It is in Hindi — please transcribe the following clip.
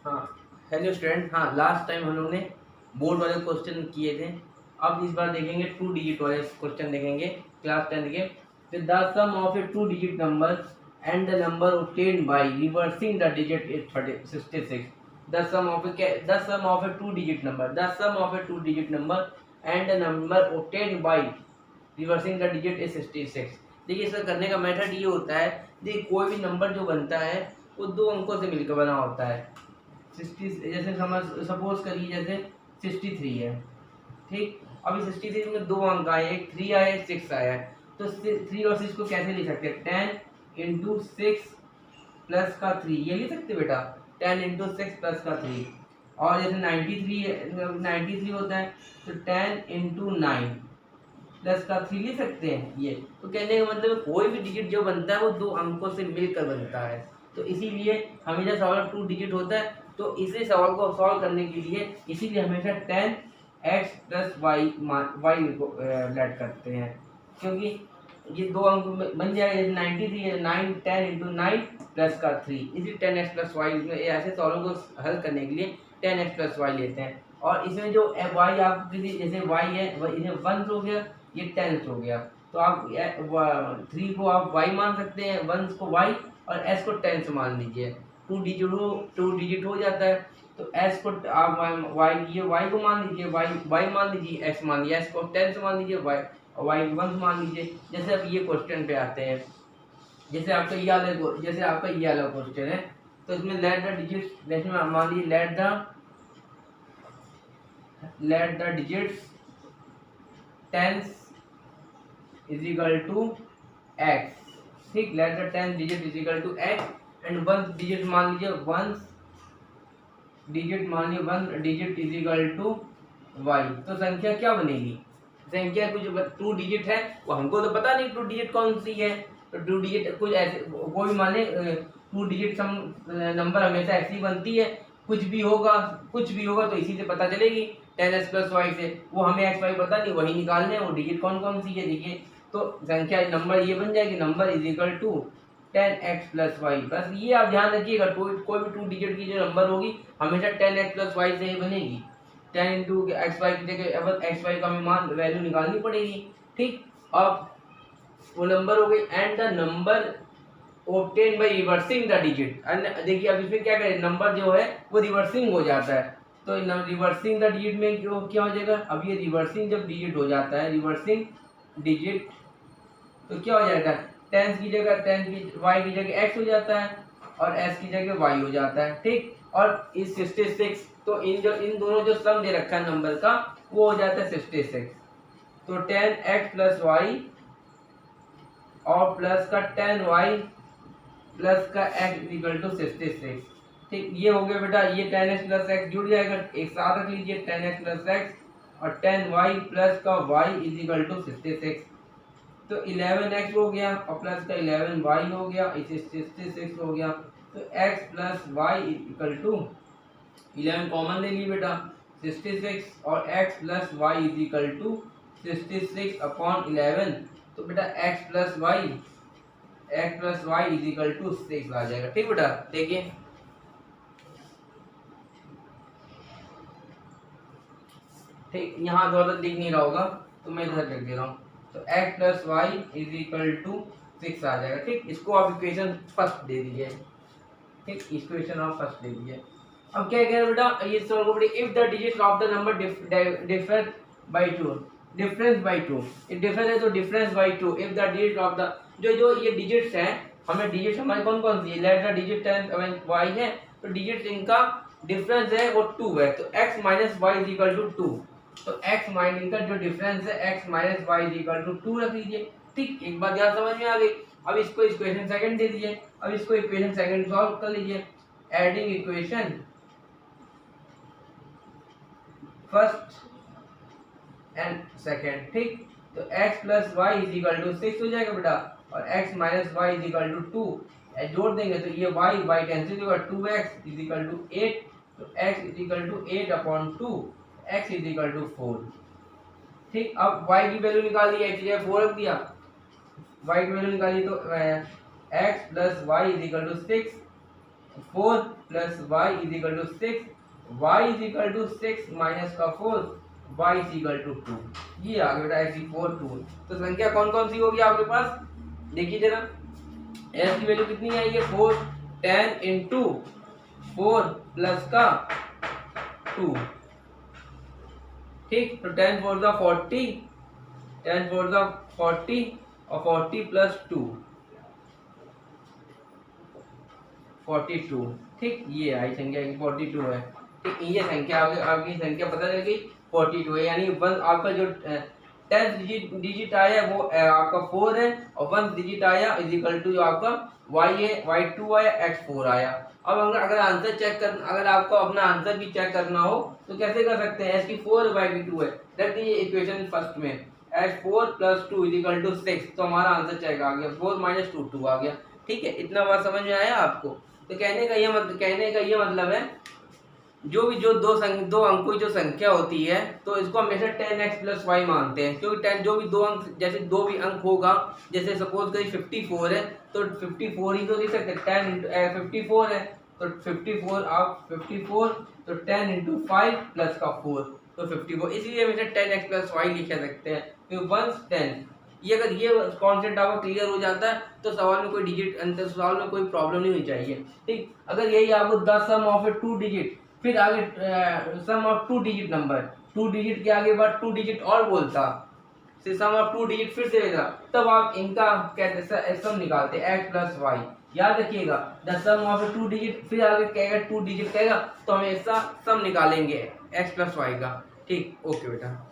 हाँ हेलो स्टूडेंट, हाँ लास्ट टाइम हम लोग ने बोर्ड वाले क्वेश्चन किए थे। अब इस बार देखेंगे 2 डिजिट वाले क्वेश्चन देखेंगे क्लास 10 के। The sum of a 2 digit number and the number obtained by reversing the digit is 66। The sum of a 2 digit number, the sum of a 2 digit number and the number obtained by reversing the digit is 66। देखिए इसका करने का मेथड ये होता है, देखिए कोई भी नंबर जो बनता है वो दो अंकों से मिलकर बना होता है। 60 जैसे समझ सपोज करिए जैसे 63 है, ठीक। अभी 63 में दो अंक आए, एक 3 आया एक 6 आया है, तो 3 और 6 को कैसे लिख सकते हैं? 10 इंटू 6 प्लस का 3, ये लिख सकते बेटा, 10 इंटू 6 प्लस का 3। और जैसे 93 होता है तो 10 इंटू 9 प्लस का 3 लिख सकते हैं। ये तो कहने का मतलब कोई भी डिजिट जो बनता है वो दो अंकों से मिलकर बनता है, तो इसीलिए हमेशा सवाल 2 डिजिट होता है। तो इसी सवाल को सॉल्व करने के लिए इसीलिए हमेशा 10x प्लस वाई को लेट करते हैं, क्योंकि ये दो अंक बन जाएगा। जैसे 93 है, 9 10 इंटू 9 प्लस का 3, इसी 10x प्लस वाई में ऐसे सवालों को हल करने के लिए 10x प्लस वाई लेते हैं। और इसमें जो वाई आपको किसी जैसे वाई है इसे 1 हो गया, ये 10 हो गया, तो आप 3 को आप वाई मान सकते हैं, 1 को वाई और s को 10 मान लीजिए। 2 डिजिट हो जाता है, तो s को आप y को मान लीजिए, y मान लीजिए, x मान लीजिए, s को 10 मान लीजिए, y 1 मान लीजिए। जैसे अब ये क्वेश्चन पे आते हैं, जैसे आपका ये वाला क्वेश्चन है, तो इसमें लेट द डिजिट्स, जैसे मान लीजिए let the digits 10 is equal to x, ठीक। Let the 10 digit is equal to x and 1 digit मान लीजिए 1 digit is equal to y। तो संख्या क्या बनेगी? संख्या कुछ 2 डिजिट है, वो हमको तो पता नहीं 2 डिजिट कौन सी है, तो 2 डिजिट कुछ ऐसे कोई माने 2 डिजिट नंबर हमेशा ऐसी बनती है, कुछ भी होगा तो इसी से पता चलेगी 10x प्लस वाई से। वो हमें एक्स वाई पता नहीं, वही निकालने हैं वो डिजिट कौन कौन सी है। देखिए तो संख्या नंबर ये बन जाएगी, number is equal to 10x plus y. बस ये आप ध्यान रखिएगा, कोई भी 2 डिजिट की जो नंबर होगी हमेशा 10x प्लस वाई से ही बनेगी। 10 इंटू एक्स वाई की जगह अब एक्स वाई का हमें मान वैल्यू निकालनी पड़ेगी, ठीक। अब वो नंबर हो गई and the number obtained by reversing the digit. देखिए अब इसमें क्या करें, नंबर जो है वो रिवर्सिंग हो जाता है, तो रिवर्सिंग द डिजिट में क्या हो जाएगा? अब ये रिवर्सिंग जब डिजिट हो जाता है, रिवर्सिंग डिजिट, तो क्या हो जाएगा? 10 की जगह y की जगह x हो जाता है और s की जगह y हो जाता है, ठीक। और इस 66, तो इन दोनों जो सम दे रखा है नंबर का वो हो जाता है 66। तो 10x प्लस वाई और प्लस का 10y प्लस का x इक्वल टू 66, ठीक। ये हो गया बेटा, ये 10x प्लस x जुड़ जाएगा, एक साथ रख लीजिए 10x प्लस x और 10y प्लस का y इज इक्वल टू 66। तो 11x हो गया और प्लस का 11y हो गया, इसे 66 हो गया। तो x plus y equal to 11 common ले ली बेटा 66 और x plus y is equal to 66 upon 11। तो बेटा x plus y is equal to 6 आ जाएगा, ठीक बेटा। देखिए ठीक, यहाँ थोड़ा दिख नहीं रहा होगा तो मैं इधर लिख दे रहा हूँ। तो x plus y is equal to 6 आ जाएगा, ठीक। इसको आप इक्वेशन फर्स्ट दे दीजिए, ठीक, इक्वेशन आप फर्स्ट दे दीजिए। अब क्या कह रहे हैं बेटा, ये सॉल्व करिए। If the digit of the number difference bye 2, difference bye 2, एक डिफरेंस है तो difference bye 2। If the digit of the जो ये डिजिट्स हैं, हमें डिजिट हमारे कौन कौन सी है? लेट द डिजिट 10 y है, तो डिजिट इनका डिफरेंस है वो 2 है, तो x minus y is equal to 2। तो x माइनस इनका जो डिफरेंस है x minus y is equal to 2 रख लीजिए, ठीक। एक बात ध्यान समझ में आ गई। अब इसको इक्वेशन सेकंड दे दीजिए, अब इसको इक्वेशन सेकंड सॉल्व कर लीजिए। Adding equation first and second, ठीक। तो x plus y is equal to 6 हो जाएगा बेटा, और x minus y is equal to 2 जोड़ देंगे तो ये y कैंसिल होगा, 2x इज इक्वल टू 8। तो x is equal to 8 upon 2, x is equal to 4, ठीक। अब y की वैल्यू निकाल दी, x की जगह 4 रख दिया, y की वैल्यू निकाली तो x plus y is equal to 6, 4 plus y is equal to 6, y is equal to 6 minus का 4, वाई इज इक्वल टू 2। ये आ गया बेटा x 4 2। तो संख्या कौन कौन सी होगी आपके पास, देखिए जरा s की वैल्यू कितनी आई है 4, 10 इंटू 4 प्लस का 2, ठीक। तो 10 4 ज़ा 40, 10 4 ज़ा 40 और 40 प्लस 2 42, ठीक। ये आई संख्या 42 है, ठीक। ये संख्या आपकी संख्या पता चल गई 42 है, यानी वन आपका जो 10th डिजिट आया वो आपका 4 है और 1 डिजिट आया इज इक्वल टू जो आपका y है, y2 आया, x4 आया। अब अगर आंसर चेक कर, अगर आपको अपना आंसर भी चेक करना हो तो कैसे कर सकते हैं, s की 4 y2 है, दैट इज इक्वेशन फर्स्ट में x4 plus 2 is equal to 6, तो हमारा आंसर चेक आ गया 4 माइनस 2 2 आ गया, ठीक है। इतना बात समझ में आया आपको। तो कहने का ये मतलब है जो दो अंकों की जो संख्या होती है तो इसको हमेशा 10x प्लस वाई मानते हैं, क्योंकि 10 जो भी दो अंक, जैसे दो भी अंक होगा, जैसे सपोज करिए 54 है तो 54 ही तो लिख सकते हैं, 10 इंटू 54 है तो 54 आप 54 तो 10 इंटू 5 प्लस का 4 तो 54, इसलिए हमेशा 10x प्लस वाई लिख सकते हैं, क्योंकि 1 10। ये अगर ये कॉन्सेप्ट आपको क्लियर हो जाता है तो सवाल में कोई डिजिट अंतर, सवाल में कोई प्रॉब्लम नहीं होनी चाहिए, ठीक। अगर यही आपको the sum of a 2 digit, फिर आगे sum of 2 digit number, 2 digit के आगे बाद 2 डिजिट और बोलता, सम ऑफ 2 डिजिट फिर से लेगा, तब आप इनका सम निकालते x प्लस वाई। याद रखिएगा द सम ऑफ 2 डिजिट, फिर आगे कहेगा 2 डिजिट कहेगा तो हम ऐसा सम निकालेंगे x प्लस वाई का, ठीक। ओके बेटा।